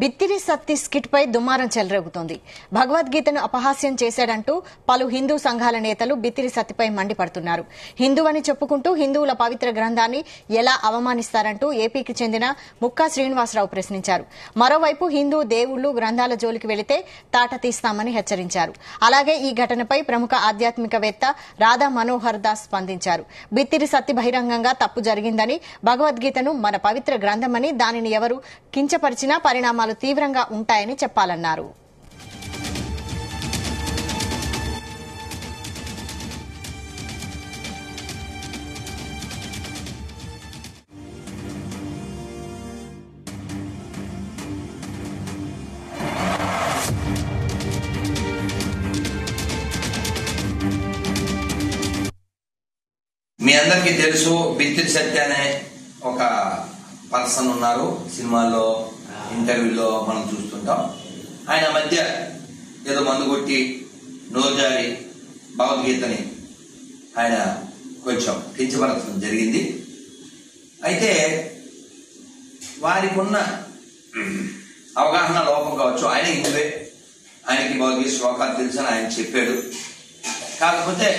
బిత్తిరి Satti skit పై దుమారం చెలరేగుతోంది. భగవద్గీతను అపహాస్యం చేశాడంటూ పలు హిందూ సంఘాల నేతలు బిత్తిరి సత్తిపై మండిపడుతున్నారు. హిందువని చెప్పుకుంటూ హిందువుల పవిత్ర గ్రంథాన్ని ఎలా అవమానిస్తారంటూ ఏపీకి చెందిన ముక్కా శ్రీనివాసరావు ప్రశ్నించారు. మరోవైపు హిందూ దేవుళ్లు గ్రంథాల జోలికి వెళితే తాట తీస్తామని హెచ్చరించారు. అలాగే ఈ ఘటనపై ప్రముఖ ఆధ్యాత్మికవేత్త రాధా మనోహర్ దాస్ స్పందించారు. బిత్తిరి సత్తి బహిరంగంగా తప్పు జరిగిందని, భగవద్గీతను మన పవిత్ర గ్రంథమని, దానిని ఎవరు కించపరిచినా పరిణామాలు తీవ్రంగా ఉంటాయని చెప్పాలన్నారు. మీ అందరికీ తెలుసు, బిత్తిరి సత్య అనే ఒక పర్సన్ ఉన్నారు. సినిమాల్లో, ఇంటర్వ్యూలో మనం చూస్తుంటాం. ఆయన మధ్య ఏదో మందు కొట్టి నోరు జారి భగవద్గీతని ఆయన కొంచెం కించపరచడం జరిగింది. అయితే వారికి ఉన్న అవగాహన లోపం కావచ్చు. ఆయన హిందువే, ఆయనకి భగవద్గీత శ్లోకాలు తెలుసని ఆయన చెప్పాడు. కాకపోతే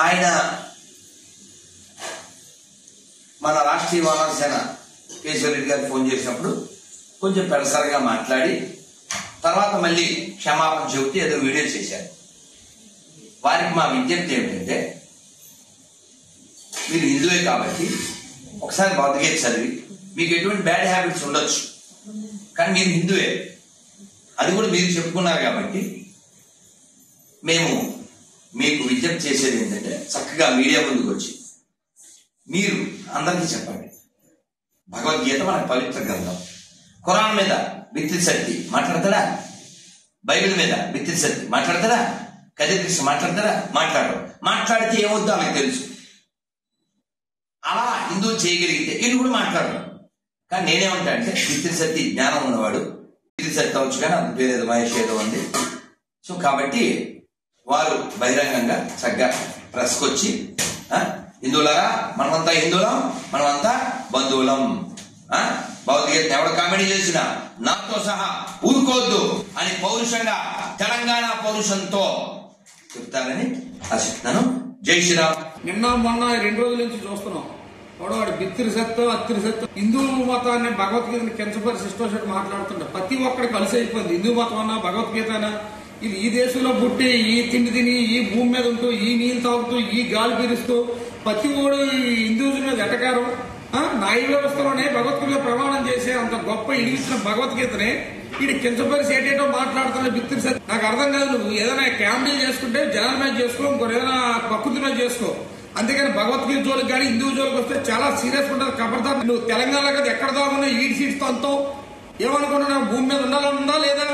ఆయన మన రాష్ట్రీయ వానర సేన కేశవ రెడ్డి గారికి ఫోన్ చేసినప్పుడు కొంచెం పెడసరగా మాట్లాడి తర్వాత మళ్ళీ క్షమాపణ చెబుతూ ఏదో వీడియో చేశారు. వారికి మా విజ్ఞప్తి ఏమిటంటే, మీరు హిందువే కాబట్టి ఒకసారి భగవద్గీత చదివి, మీకు ఎటువంటి బ్యాడ్ హ్యాబిట్స్ ఉండొచ్చు కానీ మీరు హిందువే, అది కూడా మీరు చెప్పుకున్నారు కాబట్టి మేము మీకు విజ్ఞప్తి చేసేది ఏంటంటే, చక్కగా మీడియా ముందుకు వచ్చి మీరు అందరికీ చెప్పండి, భగవద్గీత మన పవిత్ర గ్రంథం. ఖురాన్ మీద బిత్తిరి సత్తి మాట్లాడతాడా? బైబిల్ మీద బిత్తిరి సత్తి మాట్లాడతాడా? కదిరి కృష్ణ మాట్లాడతాడా? మాట్లాడితే ఏమవుద్దో ఆమెకు తెలుసు. అలా హిందువులు చేయగలిగితే వీళ్ళు కూడా మాట్లాడరు. కానీ నేనేమంటా అంటే, బిత్తిరి సత్తి జ్ఞానం ఉన్నవాడు, బిత్తిరి సత్తి అవచ్చు కానీ అంత పేరు మహేష్ ఏదో ఉంది. సో కాబట్టి వారు బహిరంగంగా చక్కగా ప్రెస్కొచ్చి, హిందువులారా మనమంతా హిందువులం, మనమంతా బంధువులం, భగవద్గీత ఎవడు కామెడీ చేసినా నాతో సహా ఊరుకోవద్దు అని పౌరుషంగా, తెలంగాణ పౌరుషంతో చెప్తారని ఆశిస్తున్నాను. జై శ్రీరామ్. నిన్న మొన్న 2 రోజుల నుంచి చూస్తున్నాం. వాడు బిత్తిరి సత్యం, అత్తిరి సత్యం, హిందూ మతాన్ని భగవద్గీతని కించపరిచి ఇష్టం మాట్లాడుతుంటారు. ప్రతి ఒక్కడికి కలిసి అయిపోయింది. హిందూ మతం అన్నా, భగవద్గీత అయినా, ఇది ఈ దేశంలో పుట్టి, ఈ తిండి తిని, ఈ భూమి మీద ఉంటూ, ఈ నీళ్లు తాగుతూ, ఈ గాలి పీరుస్తూ ప్రతి ఓడు హిందూజుల మీద ఎటకారం. న్యాయ వ్యవస్థలోనే భగవద్గీత ప్రమాణం చేసే అంత గొప్ప ఇడిగిచ్చిన భగవద్గీతనే ఇది కించపరిచి ఏటేటో మాట్లాడుతున్న బిత్తిరి సత్యం. నాకు అర్థం కాదు. నువ్వు ఏదైనా కామెడీ చేసుకుంటే జనాల మీద చేసుకో, ఇంకో ఏదైనా ప్రకృతి మీద చేసుకో. అంతేగాని భగవద్గీత జోలికి కానీ హిందూ జోలికి వస్తే చాలా సీరియస్ ఉంటుంది. ఖబర్దార్. నువ్వు తెలంగాణలో కదా ఎక్కడ దాగున్నా ఈడ్ సీట్స్ తో ఏమనుకున్నా భూమి మీద ఉండాలనుందా లేదా?